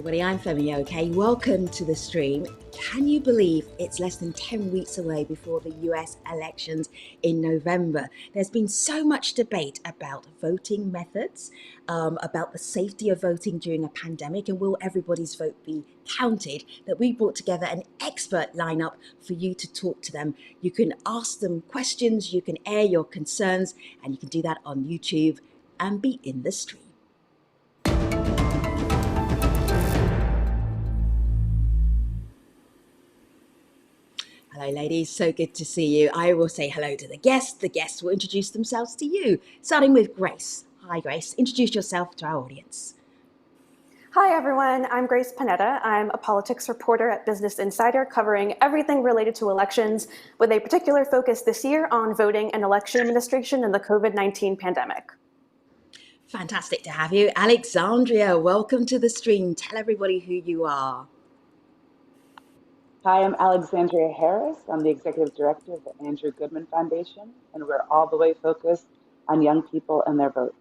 everybody, I'm Femi OK. Welcome to the stream. Can you believe it's less than 10 weeks away before the US elections in November? There's been so much debate about voting methods, about the safety of voting during a pandemic, and will everybody's vote be counted, that we brought together an expert lineup for you to talk to them. You can ask them questions, you can air your concerns, and you can do that on YouTube and be in the stream. Hello, ladies. So good to see you. I will say hello to the guests. The guests will introduce themselves to you, starting with Grace. Hi, Grace. Introduce yourself to our audience. Hi, everyone. I'm Grace Panetta. I'm a politics reporter at Business Insider, covering everything related to elections, with a particular focus this year on voting and election administration in the COVID-19 pandemic. Fantastic to have you. Alexandria, welcome to the stream. Tell everybody who you are. Hi, I'm Alexandria Harris. I'm the executive director of the Andrew Goodman Foundation, and we're all the way focused on young people and their votes.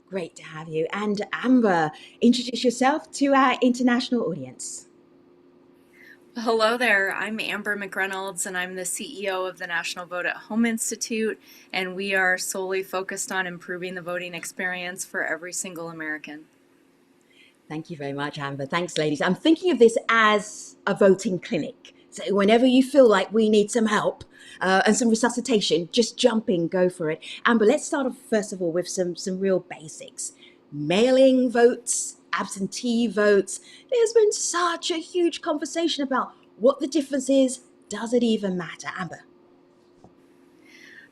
Great to have you. And Amber, introduce yourself to our international audience. Hello there, I'm Amber McReynolds, and I'm the CEO of the National Vote at Home Institute, and we are solely focused on improving the voting experience for every single American. Thank you very much, Amber. Thanks, ladies. I'm thinking of this as a voting clinic. So whenever you feel like we need some help and some resuscitation, just jump in, go for it. Amber, let's start off first of all with some real basics. Mailing votes, absentee votes. There's been such a huge conversation about what the difference is. Does it even matter, Amber?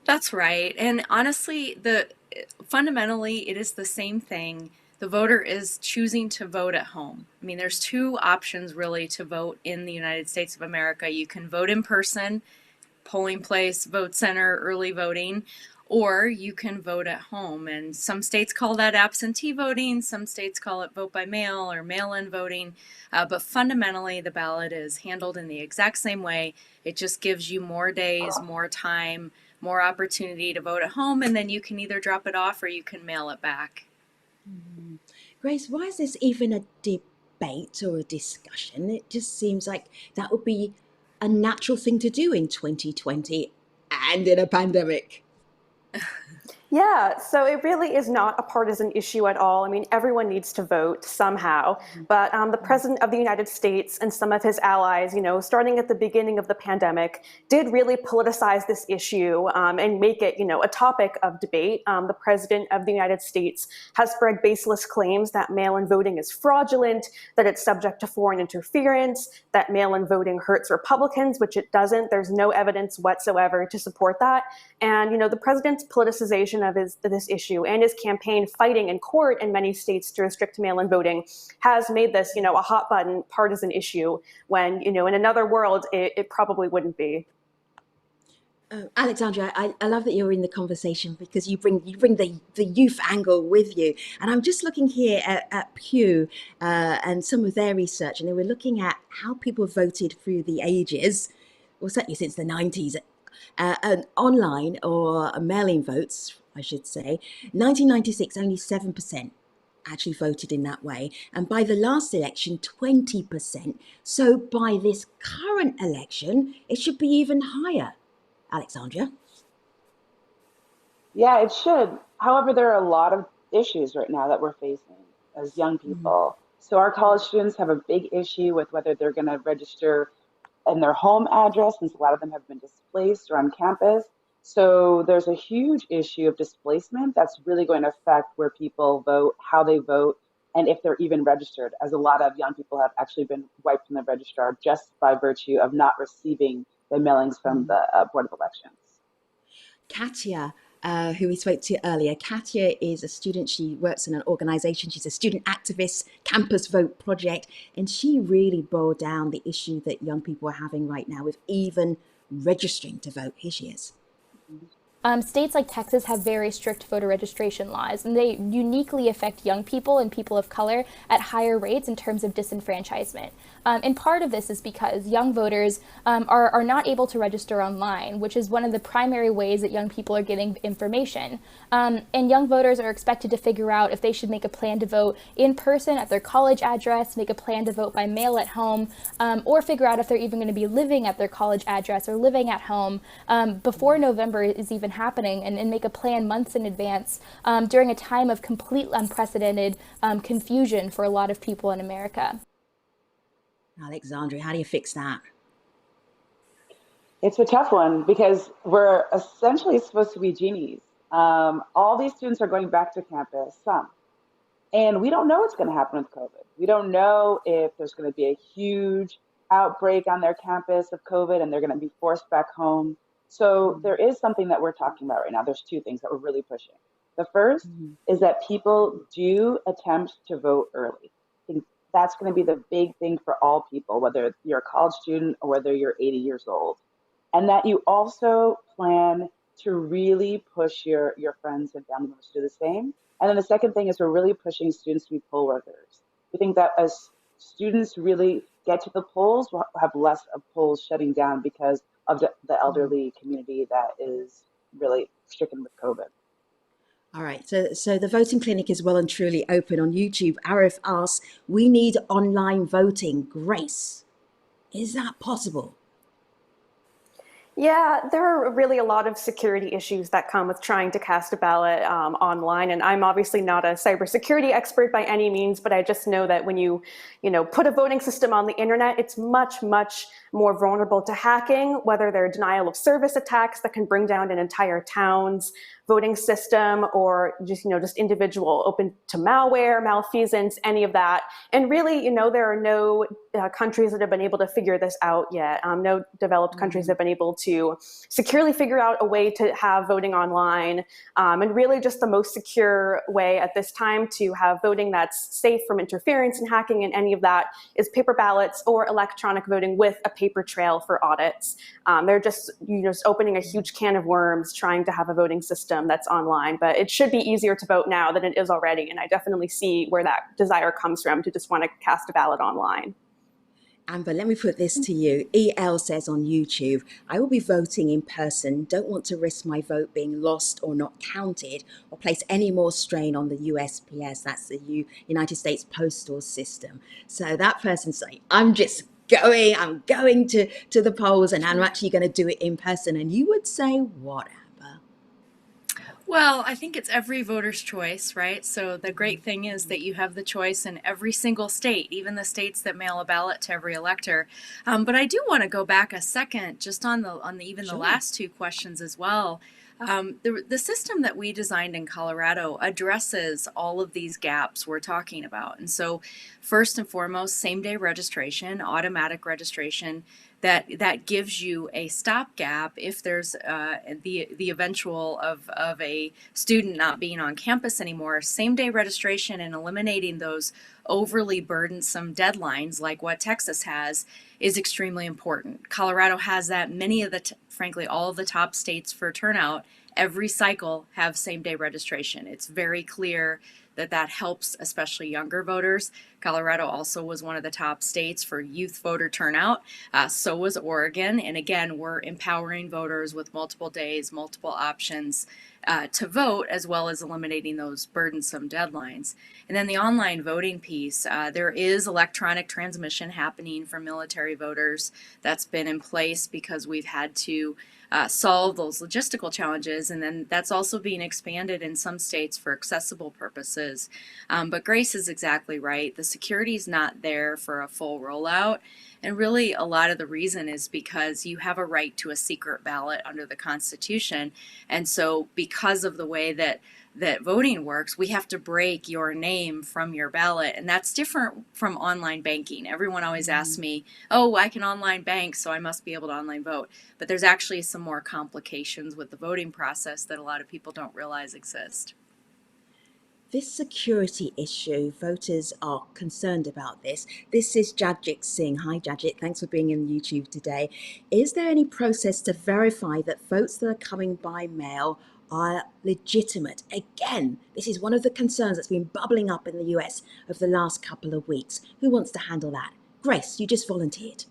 That's right. And honestly, fundamentally, it is the same thing. The voter is choosing to vote at home. I mean, there's two options really to vote in the United States of America. You can vote in person, polling place, vote center, early voting, or you can vote at home. And some states call that absentee voting. Some states call it vote by mail or mail-in voting. But fundamentally, the ballot is handled in the exact same way. It just gives you more days, more time, more opportunity to vote at home, and then you can either drop it off or you can mail it back. Grace, why is this even a debate or a discussion? It just seems like that would be a natural thing to do in 2020 and in a pandemic. Yeah, so it really is not a partisan issue at all. I mean, everyone needs to vote somehow, but the President of the United States and some of his allies, starting at the beginning of the pandemic, did really politicize this issue and make it, a topic of debate. The President of the United States has spread baseless claims that mail-in voting is fraudulent, that it's subject to foreign interference, that mail-in voting hurts Republicans, which it doesn't. There's no evidence whatsoever to support that. And, the President's politicization of this issue and his campaign fighting in court in many states to restrict mail-in voting has made this, a hot button partisan issue when, in another world, it probably wouldn't be. Alexandria, I love that you're in the conversation because you bring the youth angle with you. And I'm just looking here at Pew and some of their research, and they were looking at how people voted through the ages, well, certainly since the 90s, and online or mail-in votes, I should say. 1996, only 7% actually voted in that way. And by the last election, 20%. So by this current election, it should be even higher. Alexandria? Yeah, it should. However, there are a lot of issues right now that we're facing as young people. So our college students have a big issue with whether they're going to register in their home address, since a lot of them have been displaced or on campus. So there's a huge issue of displacement that's really going to affect where people vote, how they vote, and if they're even registered, as a lot of young people have actually been wiped from the registrar just by virtue of not receiving the mailings from the Board of Elections. Katia, who we spoke to earlier. Katia is a student. She works in an organization. She's a student activist, Campus Vote Project, and she really boiled down the issue that young people are having right now with even registering to vote. Here she is. States like Texas have very strict voter registration laws, and they uniquely affect young people and people of color at higher rates in terms of disenfranchisement. And part of this is because young voters are not able to register online, which is one of the primary ways that young people are getting information. And young voters are expected to figure out if they should make a plan to vote in person at their college address, make a plan to vote by mail at home, or figure out if they're even going to be living at their college address or living at home before November is even happening, and make a plan months in advance during a time of complete unprecedented confusion for a lot of people in America. Alexandria, how do you fix that? It's a tough one because we're essentially supposed to be genies. All these students are going back to campus, some, and we don't know what's going to happen with COVID. We don't know if there's going to be a huge outbreak on their campus of COVID and they're going to be forced back home. So there is something that we're talking about right now. There's two things that we're really pushing. The first is that people do attempt to vote early. I think that's going to be the big thing for all people, whether you're a college student or whether you're 80 years old. And that you also plan to really push your friends and family members to do the same. And then the second thing is we're really pushing students to be poll workers. We think that as students really get to the polls, we'll have less of polls shutting down because of the elderly community that is really stricken with COVID. All right, so the voting clinic is well and truly open on YouTube. Arif asks, we need online voting. Grace, is that possible? Yeah, there are really a lot of security issues that come with trying to cast a ballot online. And I'm obviously not a cybersecurity expert by any means, but I just know that when you put a voting system on the internet, it's much, much more vulnerable to hacking, whether they're denial of service attacks that can bring down an entire town's voting system, or just individual open to malware, malfeasance, any of that. And really, there are no countries that have been able to figure this out yet. No developed countries have been able to securely figure out a way to have voting online. And really just the most secure way at this time to have voting that's safe from interference and hacking and any of that is paper ballots or electronic voting with a paper trail for audits. They're just opening a huge can of worms trying to have a voting system that's online, but it should be easier to vote now than it is already. And I definitely see where that desire comes from to just want to cast a ballot online. Amber, let me put this to you. EL says on YouTube, I will be voting in person, don't want to risk my vote being lost or not counted or place any more strain on the USPS, that's the United States Postal System. So that person's saying, I'm going to the polls and I'm actually going to do it in person. And you would say what, Amber? Well, I think it's every voter's choice, right? So the great thing is that you have the choice in every single state, even the states that mail a ballot to every elector. But I do want to go back a second, just on the Sure. last two questions as well. The system that we designed in Colorado addresses all of these gaps we're talking about. And so, first and foremost, same-day registration, automatic registration. That gives you a stopgap if there's the eventual of a student not being on campus anymore. Same day registration and eliminating those overly burdensome deadlines like what Texas has is extremely important. Colorado has that. Many of frankly, all of the top states for turnout every cycle have same day registration. It's very clear that helps especially younger voters. Colorado also was one of the top states for youth voter turnout. So was Oregon. And again, we're empowering voters with multiple days, multiple options to vote, as well as eliminating those burdensome deadlines. And then the online voting piece, there is electronic transmission happening for military voters. That's been in place because we've had to solve those logistical challenges, and then that's also being expanded in some states for accessible purposes. But Grace is exactly right. The security is not there for a full rollout, and really a lot of the reason is because you have a right to a secret ballot under the Constitution, and so because of the way that voting works, we have to break your name from your ballot. And that's different from online banking. Everyone always asks me, oh, I can online bank, so I must be able to online vote. But there's actually some more complications with the voting process that a lot of people don't realize exist. This security issue, voters are concerned about this. This is Jajik Singh. Hi, Jajik. Thanks for being in YouTube today. Is there any process to verify that votes that are coming by mail are legitimate? Again, this is one of the concerns that's been bubbling up in the US over the last couple of weeks. Who wants to handle that? Grace, you just volunteered.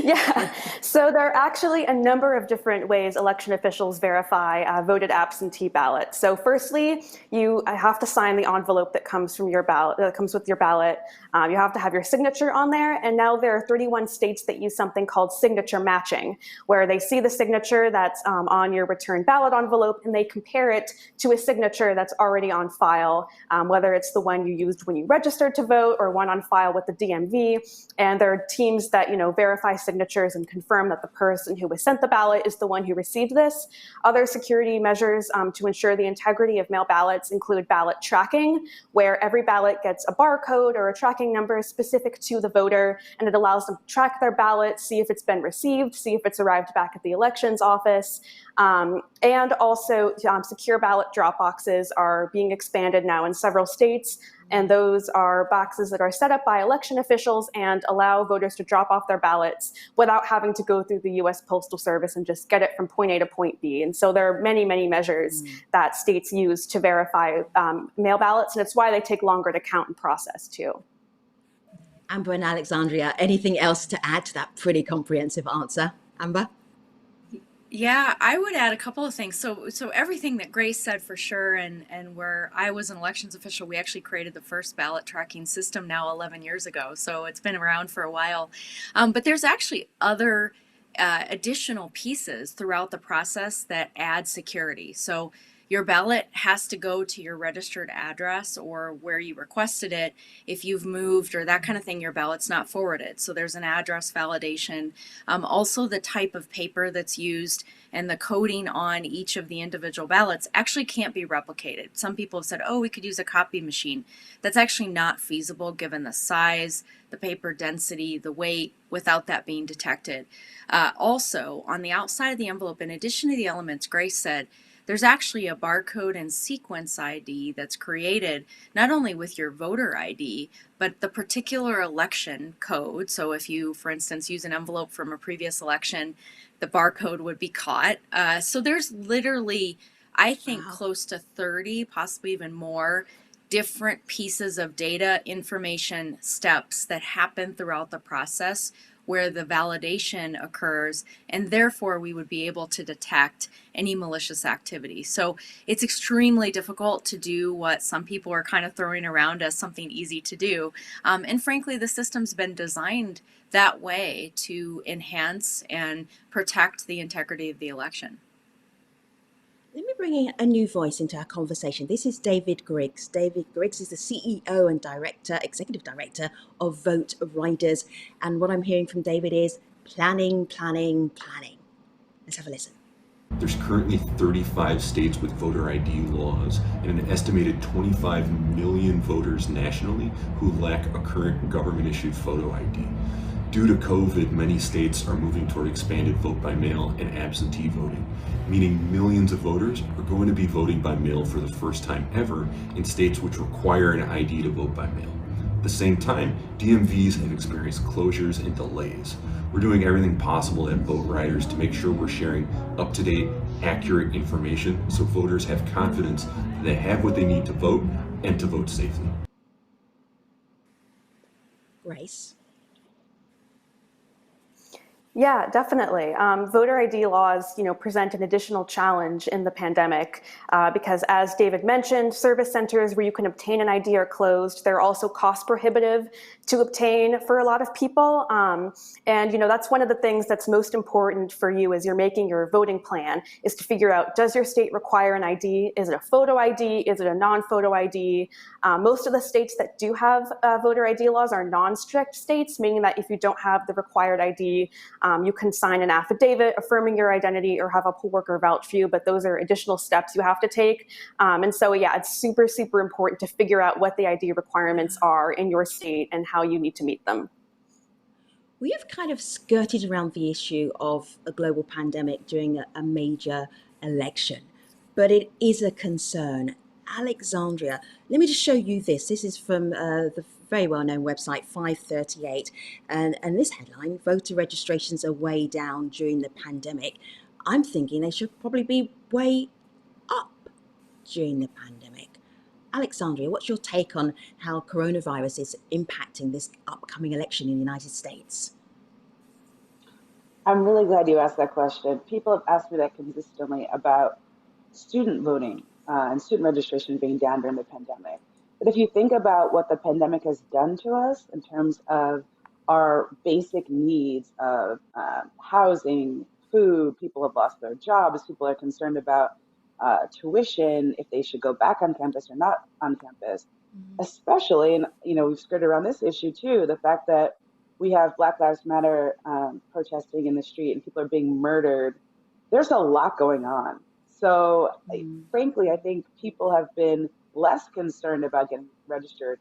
Yeah, so there are actually a number of different ways election officials verify voted absentee ballots. So firstly, you have to sign the envelope that comes from your ballot, that comes with your ballot. You have to have your signature on there, and now there are 31 states that use something called signature matching, where they see the signature that's on your return ballot envelope, and they compare it to a signature that's already on file, whether it's the one you used when you registered to vote or one on file with the DMV. And there are teams that verify signatures and confirm that the person who was sent the ballot is the one who received this. Other security measures to ensure the integrity of mail ballots include ballot tracking, where every ballot gets a barcode or a tracking number specific to the voter, and it allows them to track their ballot, see if it's been received, see if it's arrived back at the elections office. And also secure ballot drop boxes are being expanded now in several states. And those are boxes that are set up by election officials and allow voters to drop off their ballots without having to go through the U.S. Postal Service and just get it from point A to point B. And so there are many, many measures that states use to verify mail ballots, and it's why they take longer to count and process too. Amber and Alexandria, anything else to add to that pretty comprehensive answer? Amber? Yeah, I would add a couple of things. So everything that Grace said for sure, and where I was an elections official, we actually created the first ballot tracking system now 11 years ago. So it's been around for a while. But there's actually other additional pieces throughout the process that add security. So your ballot has to go to your registered address or where you requested it. If you've moved or that kind of thing, your ballot's not forwarded. So there's an address validation. Also, the type of paper that's used and the coding on each of the individual ballots actually can't be replicated. Some people have said, oh, we could use a copy machine. That's actually not feasible given the size, the paper density, the weight, without that being detected. Also, on the outside of the envelope, in addition to the elements Grace said, there's actually a barcode and sequence ID that's created not only with your voter ID, but the particular election code. So if you, for instance, use an envelope from a previous election, the barcode would be caught. So there's literally, I think, close to 30, possibly even more, different pieces of data, information, steps that happen throughout the process where the validation occurs, and therefore we would be able to detect any malicious activity. So it's extremely difficult to do what some people are kind of throwing around as something easy to do. And frankly, the system's been designed that way to enhance and protect the integrity of the election. Let me bring in a new voice into our conversation. This is David Griggs. David Griggs is the CEO and executive director of Vote Riders. And what I'm hearing from David is planning, planning, planning. Let's have a listen. There's currently 35 states with voter ID laws and an estimated 25 million voters nationally who lack a current government-issued photo ID. Due to COVID, many states are moving toward expanded vote by mail and absentee voting, meaning millions of voters are going to be voting by mail for the first time ever in states which require an ID to vote by mail. At the same time, DMVs have experienced closures and delays. We're doing everything possible at Vote Riders to make sure we're sharing up-to-date, accurate information so voters have confidence that they have what they need to vote and to vote safely. Grace? Yeah, definitely. Voter ID laws, present an additional challenge in the pandemic because, as David mentioned, service centers where you can obtain an ID are closed. They're also cost prohibitive to obtain for a lot of people. And, that's one of the things that's most important for you as you're making your voting plan is to figure out, does your state require an ID? Is it a photo ID? Is it a non-photo ID? Most of the states that do have voter ID laws are non-strict states, meaning that if you don't have the required ID, you can sign an affidavit affirming your identity or have a poll worker vouch for you, but those are additional steps you have to take. And so, it's super, super important to figure out what the ID requirements are in your state and how you need to meet them. We have kind of skirted around the issue of a global pandemic during a major election, but it is a concern. Alexandria. Let me just show you this. This is from the very well-known website 538, and this headline: voter registrations are way down during the pandemic. I'm thinking they should probably be way up during the pandemic. Alexandria, what's your take on how coronavirus is impacting this upcoming election in the United States? I'm really glad you asked that question. People have asked me that consistently about student voting and student registration being down during the pandemic. But if you think about what the pandemic has done to us in terms of our basic needs of housing, food, people have lost their jobs, people are concerned about tuition, if they should go back on campus or not on campus, especially, and we've skirted around this issue too, the fact that we have Black Lives Matter protesting in the street and people are being murdered. There's a lot going on. So, frankly, I think people have been less concerned about getting registered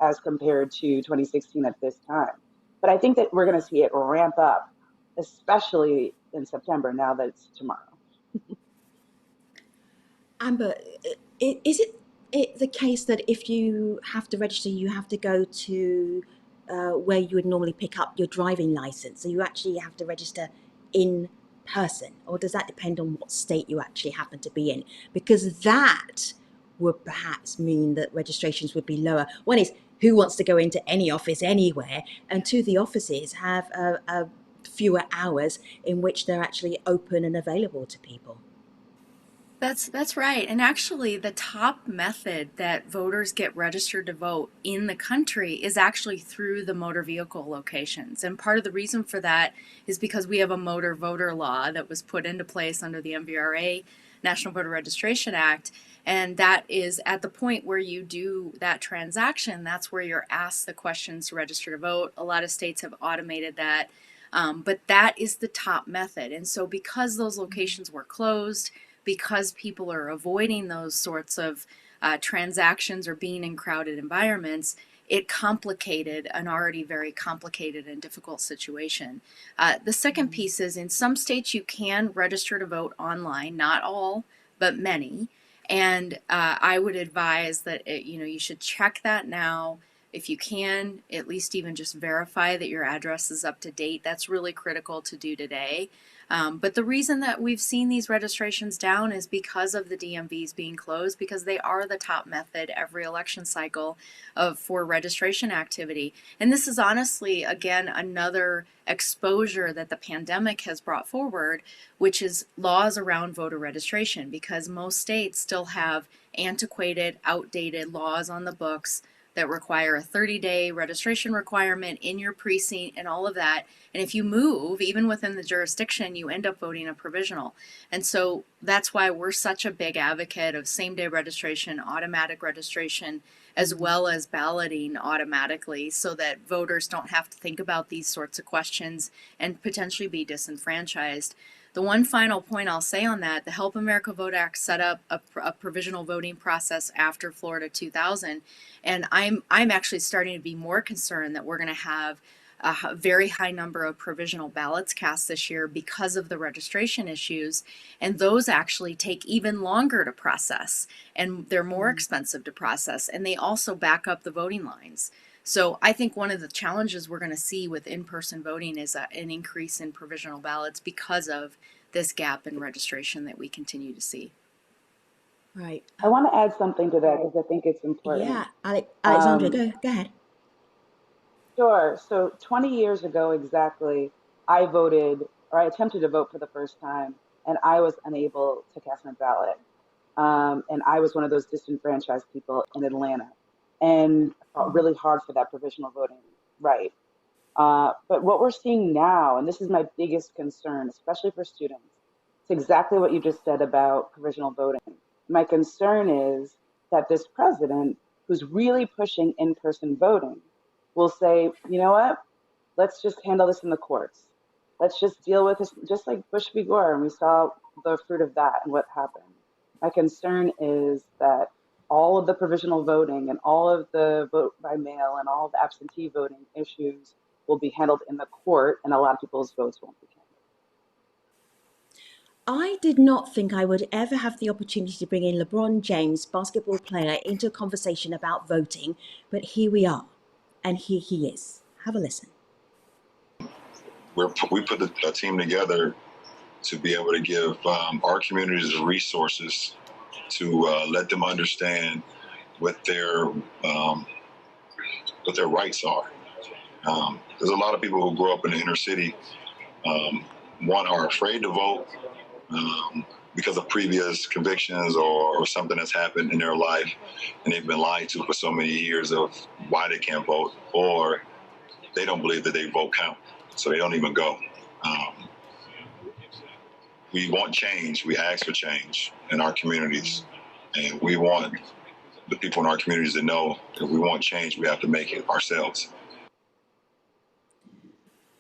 as compared to 2016 at this time. But I think that we're going to see it ramp up, especially in September, now that it's tomorrow. Amber, is it the case that if you have to register, you have to go to where you would normally pick up your driving license? So you actually have to register in person, or does that depend on what state you actually happen to be in? Because that would perhaps mean that registrations would be lower. One is, who wants to go into any office anywhere? And two, the offices have fewer hours in which they're actually open and available to people. That's right. And actually, the top method that voters get registered to vote in the country is actually through the motor vehicle locations. And part of the reason for that is because we have a motor voter law that was put into place under the MVRA, National Voter Registration Act. And that is at the point where you do that transaction, that's where you're asked the questions to register to vote. A lot of states have automated that. But that is the top method. And so because those locations were closed, because people are avoiding those sorts of transactions or being in crowded environments, it complicated an already very complicated and difficult situation. The second piece is, in some states you can register to vote online, not all, but many. And I would advise that you should check that now. If you can, at least even just verify that your address is up to date. That's really critical to do today. But the reason that we've seen these registrations down is because of the DMVs being closed, because they are the top method every election cycle for registration activity. And this is honestly, again, another exposure that the pandemic has brought forward, which is laws around voter registration, because most states still have antiquated, outdated laws on the books that require a 30-day registration requirement in your precinct and all of that. And if you move, even within the jurisdiction, you end up voting a provisional. And so that's why we're such a big advocate of same-day registration, automatic registration, as well as balloting automatically, so that voters don't have to think about these sorts of questions and potentially be disenfranchised. The one final point I'll say on that, the Help America Vote Act set up a provisional voting process after Florida 2000, and I'm actually starting to be more concerned that we're going to have a very high number of provisional ballots cast this year because of the registration issues, and those actually take even longer to process, and they're more expensive to process, and they also back up the voting lines. So I think one of the challenges we're going to see with in-person voting is an increase in provisional ballots because of this gap in registration that we continue to see. Right. I want to add something to that because I think it's important. Yeah, Alexandria, go ahead. Sure. So 20 years ago exactly, I voted, or I attempted to vote for the first time, and I was unable to cast my ballot. And I was one of those disenfranchised people in Atlanta, and fought really hard for that provisional voting right. But what we're seeing now, and this is my biggest concern, especially for students, it's exactly what you just said about provisional voting. My concern is that this president, who's really pushing in-person voting, will say, you know what, let's just handle this in the courts. Let's just deal with this, just like Bush v. Gore, and we saw the fruit of that and what happened. My concern is that all of the provisional voting and all of the vote by mail and all of the absentee voting issues will be handled in the court, and a lot of people's votes won't be counted. I did not think I would ever have the opportunity to bring in LeBron James, basketball player, into a conversation about voting, but here we are, and here he is. Have a listen. We put a team together to be able to give our communities the resources to let them understand what their rights are. There's a lot of people who grow up in the inner city, one, are afraid to vote because of previous convictions or something that's happened in their life, and they've been lied to for so many years of why they can't vote, or they don't believe that their vote count, so they don't even go. We want change. We ask for change in our communities, and we want the people in our communities to know if we want change, we have to make it ourselves.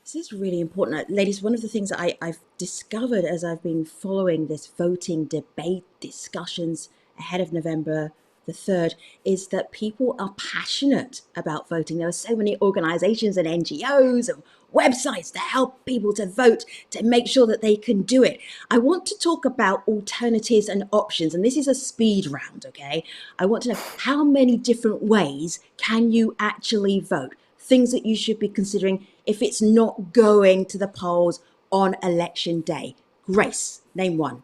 This is really important. Ladies, one of the things that I've discovered as I've been following this voting debate discussions ahead of November the 3rd is that people are passionate about voting. There are so many organizations and NGOs and websites to help people to vote, to make sure that they can do it. I want to talk about alternatives and options, and this is a speed round, okay? I want to know how many different ways can you actually vote? Things that you should be considering if it's not going to the polls on election day. Grace, name one.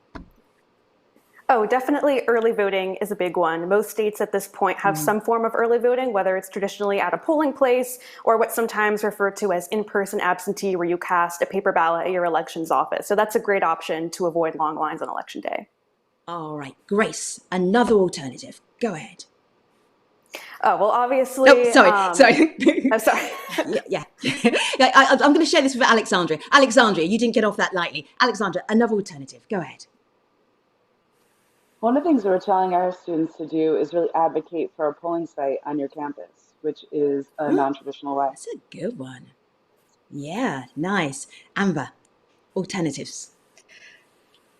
Oh, definitely early voting is a big one. Most states at this point have some form of early voting, whether it's traditionally at a polling place or what's sometimes referred to as in-person absentee, where you cast a paper ballot at your elections office. So that's a great option to avoid long lines on election day. All right, Grace, another alternative. Go ahead. Oh, well, obviously. Oh, sorry. I'm sorry. Yeah. I'm going to share this with Alexandria. Alexandria, you didn't get off that lightly. Alexandria, another alternative. Go ahead. One of the things we're telling our students to do is really advocate for a polling site on your campus, which is a non-traditional way. That's a good one. Yeah, nice. Amber, alternatives.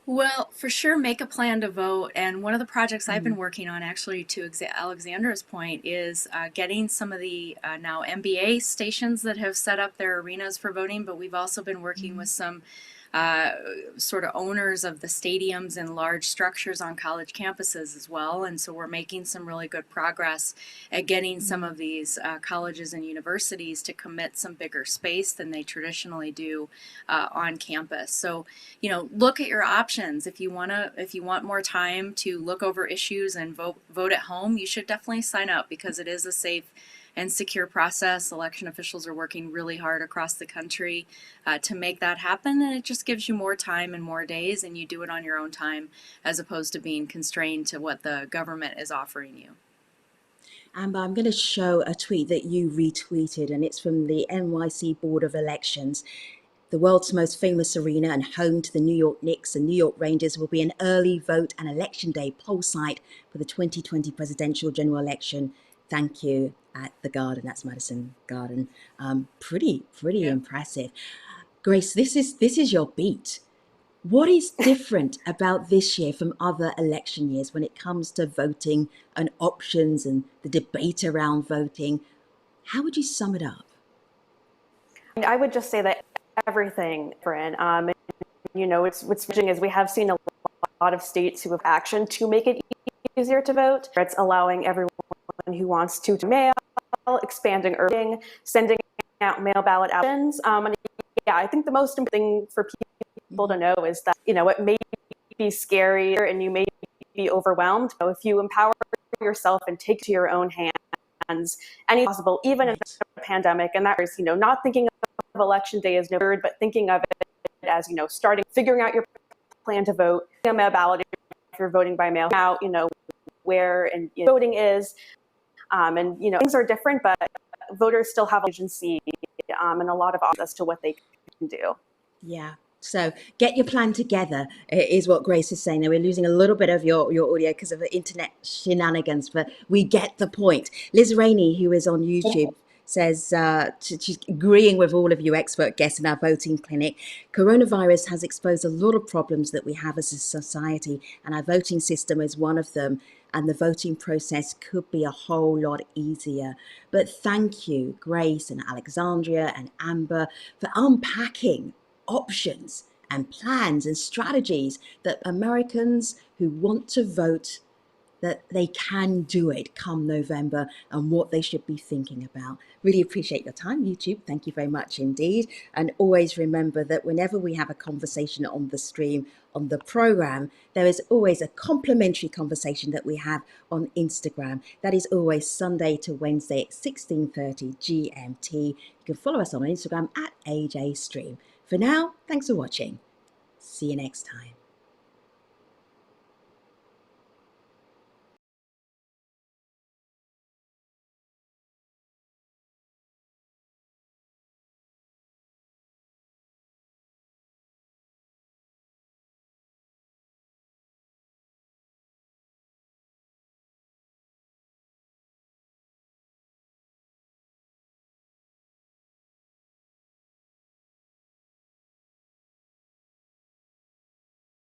Well, for sure, make a plan to vote. And one of the projects I've been working on, actually, to Alexandra's point, is getting some of the now NBA stations that have set up their arenas for voting. But we've also been working with some sort of owners of the stadiums and large structures on college campuses as well. And so we're making some really good progress at getting some of these colleges and universities to commit some bigger space than they traditionally do on campus. So, look at your options. If you want more time to look over issues and vote at home, you should definitely sign up, because it is a safe and secure process. Election officials are working really hard across the country to make that happen, and it just gives you more time and more days, and you do it on your own time as opposed to being constrained to what the government is offering you. Amber, I'm going to show a tweet that you retweeted, and it's from the NYC Board of Elections. The world's most famous arena and home to the New York Knicks and New York Rangers will be an early vote and election day poll site for the 2020 presidential general election. Thank you, at the Garden. That's Madison Garden. Pretty impressive. Grace, this is your beat. What is different about this year from other election years when it comes to voting and options and the debate around voting? How would you sum it up? I would just say that everything, Bryn, what's interesting is we have seen a lot of states who have action to make it easier to vote. It's allowing everyone who wants to mail, expanding voting, sending out mail ballot options. I think the most important thing for people to know is that, it may be scary and you may be overwhelmed. If you empower yourself and take to your own hands, any possible, even in a pandemic, and that is, not thinking of election day as no third, but thinking of it as, figuring out your plan to vote, a mail ballot if you're voting by mail, out, where and voting is, and things are different, but voters still have agency and a lot of options as to what they can do. Yeah. So get your plan together is what Grace is saying. Now, we're losing a little bit of your audio because of the internet shenanigans, but we get the point. Liz Rainey, who is on YouTube, says she's agreeing with all of you expert guests in our voting clinic. Coronavirus has exposed a lot of problems that we have as a society, and our voting system is one of them. And the voting process could be a whole lot easier. But thank you, Grace and Alexandria and Amber, for unpacking options and plans and strategies that Americans who want to vote, that they can do it come November, and what they should be thinking about. Really appreciate your time, YouTube. Thank you very much indeed. And always remember that whenever we have a conversation on the stream, on the program, there is always a complimentary conversation that we have on Instagram. That is always Sunday to Wednesday at 16:30 GMT. You can follow us on Instagram at AJ Stream. For now, thanks for watching. See you next time.